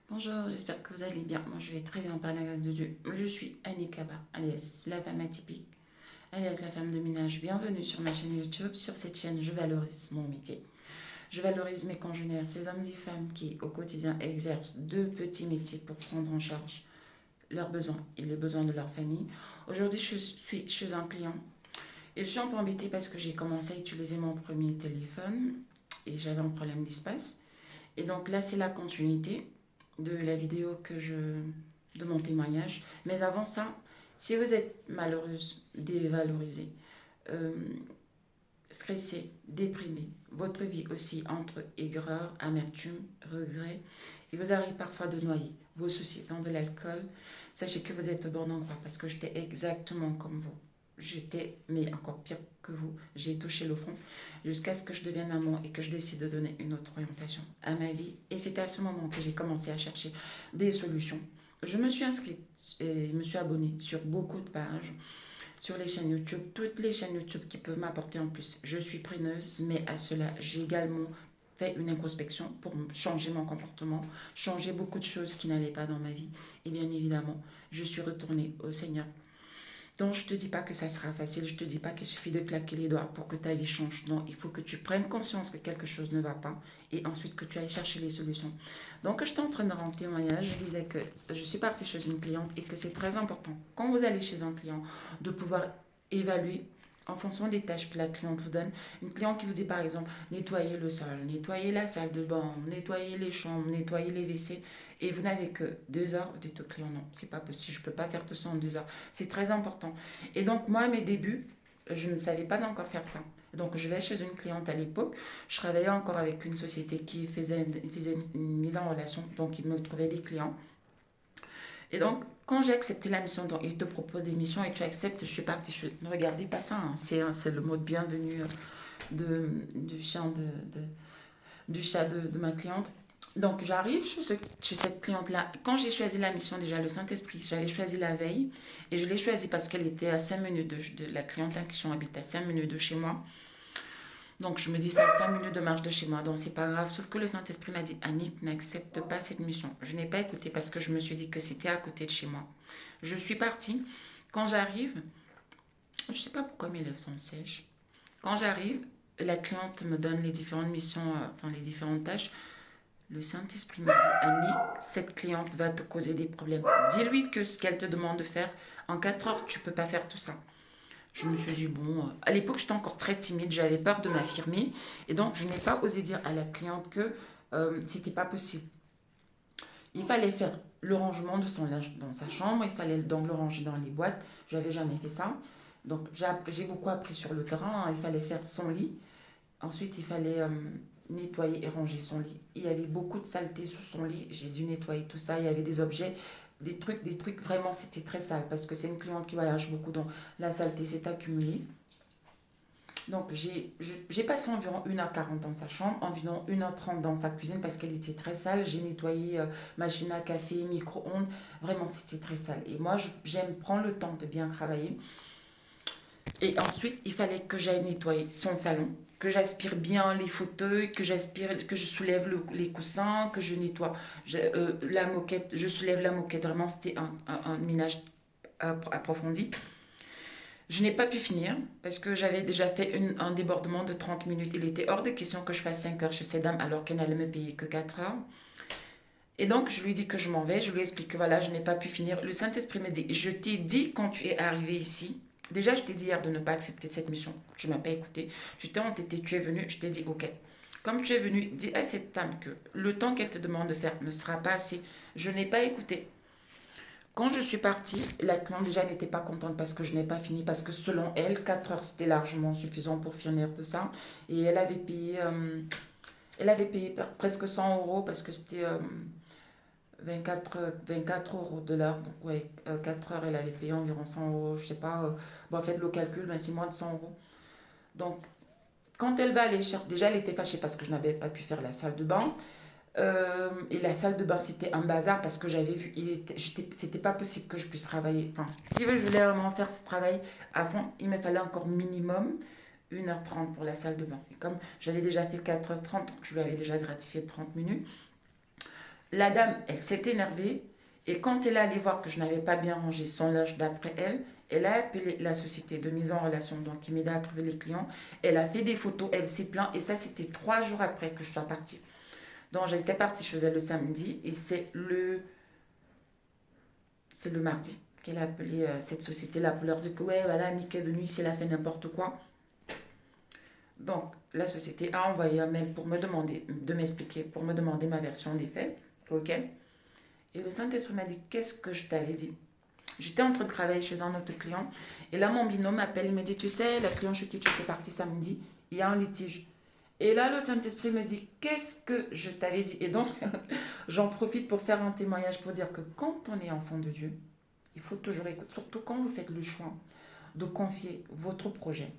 Bonjour, j'espère que vous allez bien. Moi, je vais très bien par la grâce de Dieu. Je suis Annie Kaba, alias la femme atypique, alias la femme de ménage. Bienvenue sur ma chaîne YouTube. Sur cette chaîne, je valorise mon métier. Je valorise mes congénères, ces hommes et femmes qui, au quotidien, exercent deux petits métiers pour prendre en charge leurs besoins et les besoins de leur famille. Aujourd'hui, je suis chez un client et je suis un peu embêtée parce que j'ai commencé à utiliser mon premier téléphone et j'avais un problème d'espace. Et donc là, c'est la continuité de la vidéo de mon témoignage. Mais avant ça, si vous êtes malheureuse, dévalorisée, euh, stressée, déprimée, votre vie aussi entre aigreur, amertume, regret, il vous arrive parfois de noyer vos soucis dans de l'alcool, sachez que vous êtes au bon endroit parce que j'étais exactement comme vous. J'étais, mais encore pire que vous, j'ai touché le fond jusqu'à ce que je devienne maman et que je décide de donner une autre orientation à ma vie. Et c'était à ce moment que j'ai commencé à chercher des solutions. Je me suis inscrite et me suis abonnée sur beaucoup de pages, sur les chaînes YouTube, toutes les chaînes YouTube qui peuvent m'apporter en plus. Je suis preneuse, mais à cela, j'ai également fait une introspection pour changer mon comportement, changer beaucoup de choses qui n'allaient pas dans ma vie. Et bien évidemment, je suis retournée au Seigneur. Donc, je ne te dis pas que ça sera facile, je ne te dis pas qu'il suffit de claquer les doigts pour que ta vie change. Non, il faut que tu prennes conscience que quelque chose ne va pas et ensuite que tu ailles chercher les solutions. Donc, j'étais en train de rendre témoignage, je disais que je suis partie chez une cliente et que c'est très important, quand vous allez chez un client, de pouvoir évaluer en fonction des tâches que la cliente vous donne. Une cliente qui vous dit par exemple nettoyer le sol, nettoyer la salle de bain, nettoyer les chambres, nettoyer les WC, et vous n'avez que 2 heures, vous dites au client non, c'est pas possible, je ne peux pas faire tout ça en 2 heures. C'est très important. Et donc, moi, à mes débuts, je ne savais pas encore faire ça. Donc, je vais chez une cliente à l'époque. Je travaillais encore avec une société qui faisait une mise en relation. Donc, ils me trouvaient des clients. Et donc, quand j'ai accepté la mission, donc ils te proposent des missions et tu acceptes, je suis partie. Ne regardez pas ça, hein. C'est le mot de bienvenue du chien du chat de ma cliente. Donc j'arrive chez cette cliente-là. Quand j'ai choisi la mission, déjà le Saint-Esprit, j'avais choisi la veille et je l'ai choisi parce qu'elle était à 5 minutes de la cliente en question habite à 5 minutes de chez moi. Donc je me dis, c'est à 5 minutes de marche de chez moi, donc c'est pas grave. Sauf que le Saint-Esprit m'a dit, Annick, n'accepte pas cette mission. Je n'ai pas écouté parce que je me suis dit que c'était à côté de chez moi. Je suis partie. Quand j'arrive, je sais pas pourquoi mes lèvres sont sèches. Quand j'arrive, la cliente me donne les différentes missions, enfin les différentes tâches. Le Saint-Esprit me dit, Annick, cette cliente va te causer des problèmes. Dis-lui que ce qu'elle te demande de faire, en 4 heures, tu ne peux pas faire tout ça. Je me suis dit, bon, à l'époque, j'étais encore très timide, j'avais peur de m'affirmer. Et donc, je n'ai pas osé dire à la cliente que c'était pas possible. Il fallait faire le rangement de son linge dans sa chambre, il fallait donc le ranger dans les boîtes. Je n'avais jamais fait ça. Donc, j'ai beaucoup appris sur le terrain. Il fallait faire son lit. Ensuite, il fallait nettoyer et ranger son lit. Il y avait beaucoup de saleté sous son lit. J'ai dû nettoyer tout ça. Il y avait des objets, des trucs vraiment, c'était très sale parce que c'est une cliente qui voyage beaucoup, donc la saleté s'est accumulée. Donc, j'ai passé environ 1h40 dans sa chambre, environ 1h30 dans sa cuisine parce qu'elle était très sale. J'ai nettoyé machine à café, micro-ondes. Vraiment, c'était très sale. Et moi, j'aime prendre le temps de bien travailler. Et ensuite, il fallait que j'aille nettoyer son salon, que j'aspire bien les fauteuils, que je soulève les coussins, que je nettoie la moquette, je soulève la moquette. Vraiment, c'était un ménage approfondi. Je n'ai pas pu finir parce que j'avais déjà fait un débordement de 30 minutes. Il était hors de question que je fasse 5 heures chez cette dame alors qu'elle n'allait me payer que 4 heures. Et donc, je lui dis que je m'en vais. Je lui explique que voilà, je n'ai pas pu finir. Le Saint-Esprit me dit, je t'ai dit quand tu es arrivé ici. Déjà, je t'ai dit hier de ne pas accepter cette mission. Tu ne m'as pas écouté. Tu t'es entêté, tu es venu. Je t'ai dit, ok. Comme tu es venu, dis à cette dame que le temps qu'elle te demande de faire ne sera pas assez. Je n'ai pas écouté. Quand je suis partie, la cliente déjà n'était pas contente parce que je n'ai pas fini. Parce que selon elle, 4 heures c'était largement suffisant pour finir tout ça. Et elle avait payé presque 100 euros parce que c'était 24 euros de l'heure. Donc, ouais, 4 heures, elle avait payé environ 100 euros. Je sais pas. Bon, faites le calcul, mais c'est moins de 100 euros. Donc, quand elle va aller chercher, déjà, elle était fâchée parce que je n'avais pas pu faire la salle de bain. Et la salle de bain, c'était un bazar parce que j'avais vu, c'était pas possible que je puisse travailler. Enfin, si je voulais vraiment faire ce travail à fond, il me fallait encore minimum 1h30 pour la salle de bain. Et comme j'avais déjà fait 4h30, donc je lui avais déjà gratifié de 30 minutes. La dame, elle s'est énervée. Et quand elle est allée voir que je n'avais pas bien rangé son linge d'après elle, elle a appelé la société de mise en relation, donc qui m'aide à trouver les clients. Elle a fait des photos, elle s'est plainte. Et ça, c'était 3 jours après que je sois partie. Donc j'étais partie chez elle le samedi. Et c'est le mardi qu'elle a appelé cette société-là pour leur dire que ouais, voilà, Nick est venu ici, elle a fait n'importe quoi. Donc la société a envoyé un mail pour me demander de m'expliquer, pour me demander ma version des faits. Ok. Et le Saint-Esprit m'a dit, qu'est-ce que je t'avais dit? J'étais en train de travailler chez un autre client. Et là, mon binôme m'appelle, il me dit, tu sais, la client chez qui tu étais parti samedi, il y a un litige. Et là, le Saint-Esprit me dit, qu'est-ce que je t'avais dit? Et donc, j'en profite pour faire un témoignage pour dire que quand on est enfant de Dieu, il faut toujours écouter, surtout quand vous faites le choix de confier votre projet,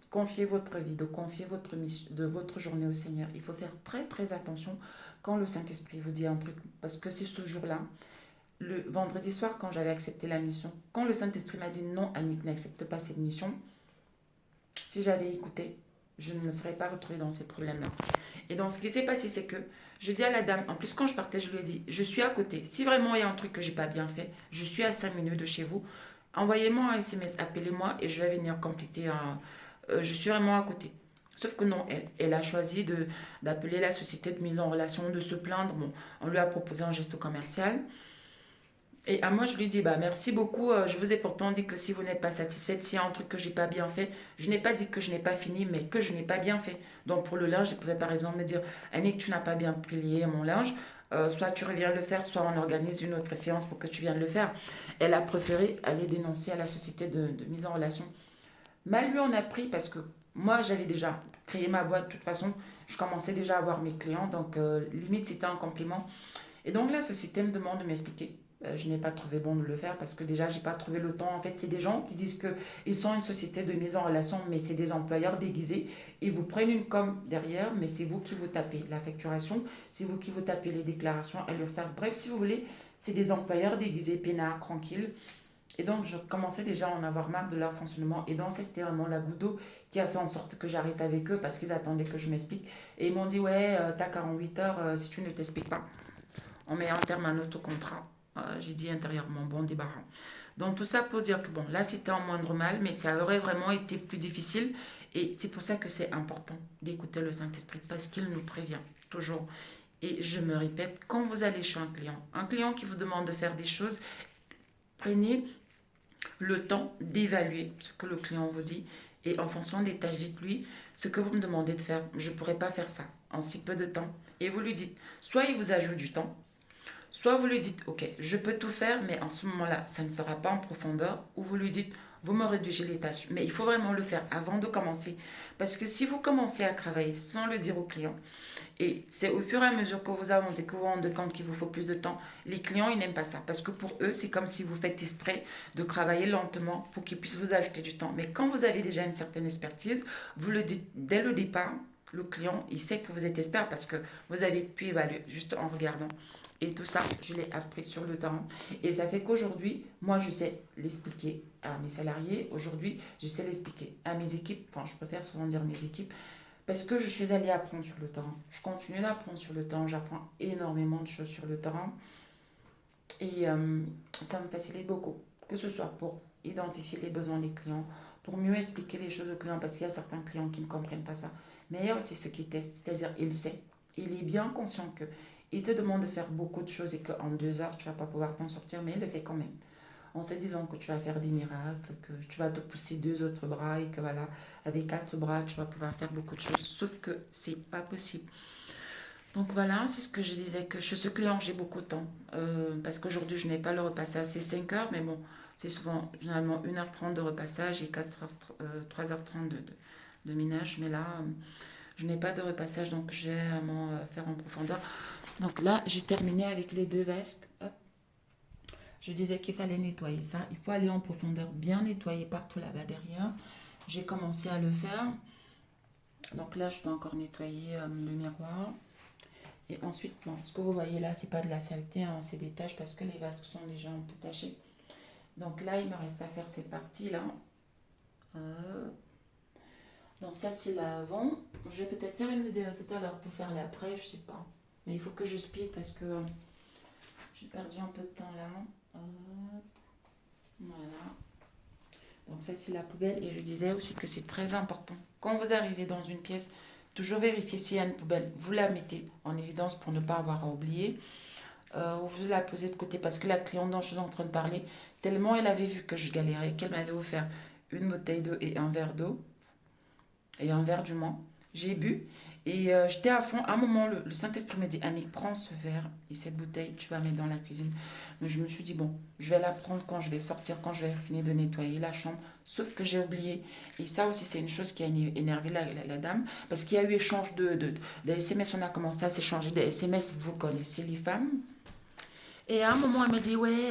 confier votre vie, de confier votre mission, de votre journée au Seigneur. Il faut faire très très attention quand le Saint-Esprit vous dit un truc, parce que c'est ce jour-là, le vendredi soir, quand j'avais accepté la mission, quand le Saint-Esprit m'a dit non, Annick n'accepte pas cette mission, si j'avais écouté, je ne me serais pas retrouvée dans ces problèmes-là. Et donc, ce qui s'est passé, c'est que je dis à la dame, en plus, quand je partais, je lui ai dit, je suis à côté. Si vraiment il y a un truc que j'ai pas bien fait, je suis à 5 minutes de chez vous. Envoyez-moi un SMS, appelez-moi et je vais venir compléter un. Je suis vraiment à côté. Sauf que non, elle a choisi d'appeler la société de mise en relation, de se plaindre. Bon, on lui a proposé un geste commercial. Et à moi, je lui dis, bah merci beaucoup. Je vous ai pourtant dit que si vous n'êtes pas satisfaite, s'il y a un truc que j'ai pas bien fait, je n'ai pas dit que je n'ai pas fini, mais que je n'ai pas bien fait. Donc pour le linge, je pouvais par exemple me dire, Annick, tu n'as pas bien plié mon linge. Soit tu reviens le faire, soit on organise une autre séance pour que tu viennes le faire. Elle a préféré aller dénoncer à la société de mise en relation. Mal lui en a pris parce que moi, j'avais déjà créé ma boîte. De toute façon, je commençais déjà à avoir mes clients. Donc limite, c'était un compliment. Et donc la société me demande de m'expliquer. Je n'ai pas trouvé bon de le faire parce que déjà, j'ai pas trouvé le temps. En fait, c'est des gens qui disent qu'ils sont une société de mise en relation, mais c'est des employeurs déguisés. Ils vous prennent une com derrière, mais c'est vous qui vous tapez la facturation, c'est vous qui vous tapez les déclarations à l'URSSAF. Bref, si vous voulez, c'est des employeurs déguisés, peinards, tranquilles. Et donc, je commençais déjà à en avoir marre de leur fonctionnement. Et donc, c'était vraiment la goutte d'eau qui a fait en sorte que j'arrête avec eux parce qu'ils attendaient que je m'explique. Et ils m'ont dit, ouais, t'as 48 heures si tu ne t'expliques pas. On met un terme à notre contrat. J'ai dit intérieurement, bon débarras. Donc tout ça pour dire que bon, là c'était en moindre mal, mais ça aurait vraiment été plus difficile. Et c'est pour ça que c'est important d'écouter le Saint-Esprit, parce qu'il nous prévient toujours. Et je me répète, quand vous allez chez un client qui vous demande de faire des choses, prenez le temps d'évaluer ce que le client vous dit. Et en fonction des tâches, dites-lui ce que vous me demandez de faire. Je ne pourrais pas faire ça en si peu de temps. Et vous lui dites, soit il vous ajoute du temps, soit vous lui dites, ok, je peux tout faire, mais en ce moment-là, ça ne sera pas en profondeur. Ou vous lui dites, vous me rédigez les tâches. Mais il faut vraiment le faire avant de commencer. Parce que si vous commencez à travailler sans le dire au client, et c'est au fur et à mesure que vous avancez, que vous vous rendez compte qu'il vous faut plus de temps, les clients, ils n'aiment pas ça. Parce que pour eux, c'est comme si vous faites exprès de travailler lentement pour qu'ils puissent vous ajouter du temps. Mais quand vous avez déjà une certaine expertise, vous le dites dès le départ, le client, il sait que vous êtes expert parce que vous avez pu évaluer juste en regardant. Et tout ça, je l'ai appris sur le temps. Et ça fait qu'aujourd'hui, moi, je sais l'expliquer à mes salariés. Aujourd'hui, je sais l'expliquer à mes équipes. Enfin, je préfère souvent dire mes équipes. Parce que je suis allée apprendre sur le terrain. Je continue d'apprendre sur le terrain. J'apprends énormément de choses sur le terrain. Et ça me facilite beaucoup. Que ce soit pour identifier les besoins des clients, pour mieux expliquer les choses aux clients, parce qu'il y a certains clients qui ne comprennent pas ça. Mais il y a aussi ceux qui testent, c'est-à-dire il sait. Il est bien conscient que il te demande de faire beaucoup de choses et qu'en 2 heures, tu ne vas pas pouvoir t'en sortir, mais il le fait quand même. En se disant que tu vas faire des miracles, que tu vas te pousser 2 autres bras et que voilà, avec 4 bras, tu vas pouvoir faire beaucoup de choses. Sauf que c'est pas possible. Donc voilà, c'est ce que je disais, que chez ce client, j'ai beaucoup de temps. Parce qu'aujourd'hui, je n'ai pas le repassage, c'est 5 heures, mais bon, c'est souvent généralement 1h30 de repassage et 3h30 de ménage. Mais là, je n'ai pas de repassage, donc je vais vraiment faire en profondeur. Donc là, j'ai terminé avec les 2 vestes. Hop. Je disais qu'il fallait nettoyer ça. Il faut aller en profondeur, bien nettoyer partout là-bas derrière. J'ai commencé à le faire. Donc là, je peux encore nettoyer le miroir. Et ensuite, bon, ce que vous voyez là, c'est pas de la saleté, hein, c'est des taches parce que les vases sont déjà un peu tachés. Donc là, il me reste à faire cette partie-là. Donc ça, c'est l'avant. Je vais peut-être faire une vidéo tout à l'heure pour faire l'après, je sais pas. Mais il faut que je speed parce que J'ai perdu un peu de temps là. Hop, voilà. Donc ça c'est la poubelle et je disais aussi que c'est très important. Quand vous arrivez dans une pièce, toujours vérifier s'il y a une poubelle. Vous la mettez en évidence pour ne pas avoir à oublier. Ou vous la posez de côté parce que la cliente dont je suis en train de parler, tellement elle avait vu que je galérais qu'elle m'avait offert une bouteille d'eau et un verre d'eau et un verre du moins. J'ai bu et j'étais à fond. À un moment, le Saint-Esprit m'a dit Annick, prends ce verre et cette bouteille, tu vas mettre dans la cuisine. Mais je me suis dit, bon, je vais la prendre quand je vais sortir, quand je vais finir de nettoyer la chambre. Sauf que j'ai oublié. Et ça aussi, c'est une chose qui a énervé la dame. Parce qu'il y a eu échange de SMS. On a commencé à s'échanger des SMS. Vous connaissez les femmes. Et à un moment, elle me dit, ouais,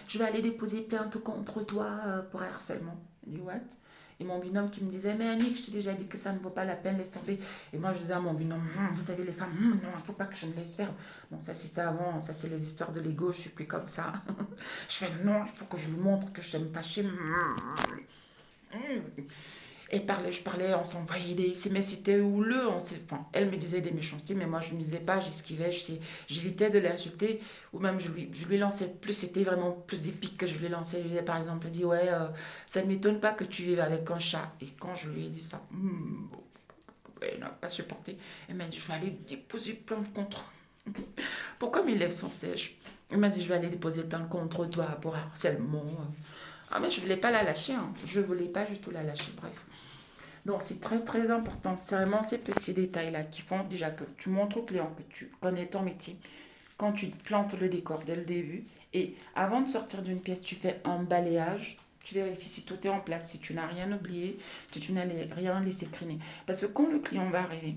je vais aller déposer plainte contre toi pour harcèlement. Je dis, what? Et mon binôme qui me disait, mais Annick, je t'ai déjà dit que ça ne vaut pas la peine, laisse tomber. Et moi, je disais à mon binôme, vous savez, les femmes, non, il ne faut pas que je me laisse faire. Bon, ça c'était avant, ça c'est les histoires de l'ego, je suis plus comme ça. Je fais, non, il faut que je lui montre que je sais me fâcher. Et je parlais, on s'envoyait des SMS, c'était houleux. Enfin, elle me disait des méchancetés, mais moi je ne disais pas, j'esquivais, j'évitais de l'insulter, ou même je lui lançais plus, c'était vraiment plus des pics que je lui lançais. Je lui disais par exemple, dit ouais, ça ne m'étonne pas que tu vives avec un chat. Et quand je lui ai dit ça, elle n'a pas supporté. Elle m'a dit, je vais aller déposer plainte contre. Pourquoi mes lèvres sont sèches? Elle m'a dit, je vais aller déposer plainte contre toi pour harcèlement. Ah, mais je voulais pas la lâcher, hein. Je voulais pas du tout la lâcher, bref. Donc, c'est très, très important. C'est vraiment ces petits détails-là qui font déjà que tu montres au client que tu connais ton métier. Quand tu plantes le décor dès le début. Et avant de sortir d'une pièce, tu fais un balayage. Tu vérifies si tout est en place, si tu n'as rien oublié, si tu n'as rien laissé traîner. Parce que quand le client va arriver,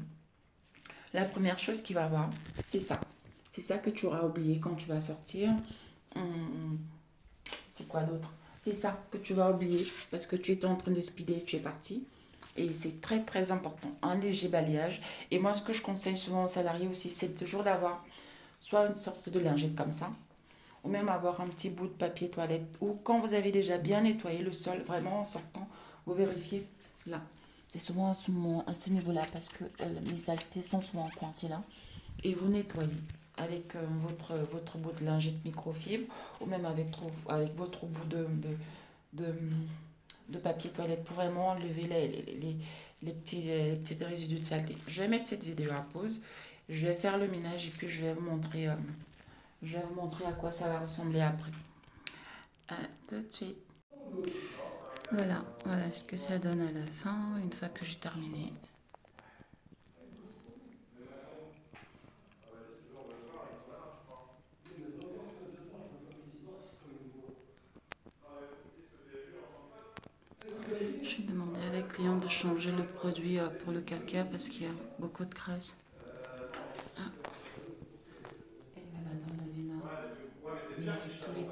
la première chose qu'il va voir, c'est ça. C'est ça que tu auras oublié quand tu vas sortir. Hum, c'est quoi d'autre? C'est ça que tu vas oublier parce que tu étais en train de speeder, tu es parti. Et c'est très très important, un léger balayage. Et moi, ce que je conseille souvent aux salariés aussi, c'est toujours d'avoir soit une sorte de lingette comme ça, ou même avoir un petit bout de papier toilette, ou quand vous avez déjà bien nettoyé le sol, vraiment en sortant, vous vérifiez là. C'est souvent à ce niveau-là parce que les saletés sont souvent coincées là. Et vous nettoyez avec votre bout de lingette microfibre, ou même avec votre bout de, de papier toilette pour vraiment enlever les petits résidus de saleté. Je vais mettre cette vidéo à pause, je vais faire le ménage et puis je vais vous montrer à quoi ça va ressembler après. À tout de suite. Voilà ce que ça donne à la fin, une fois que j'ai terminé. Je vais demander à la cliente de changer le produit pour le calcaire parce qu'il y a beaucoup de graisse. Ah. Et voilà, dans la baignoire, il y a tous les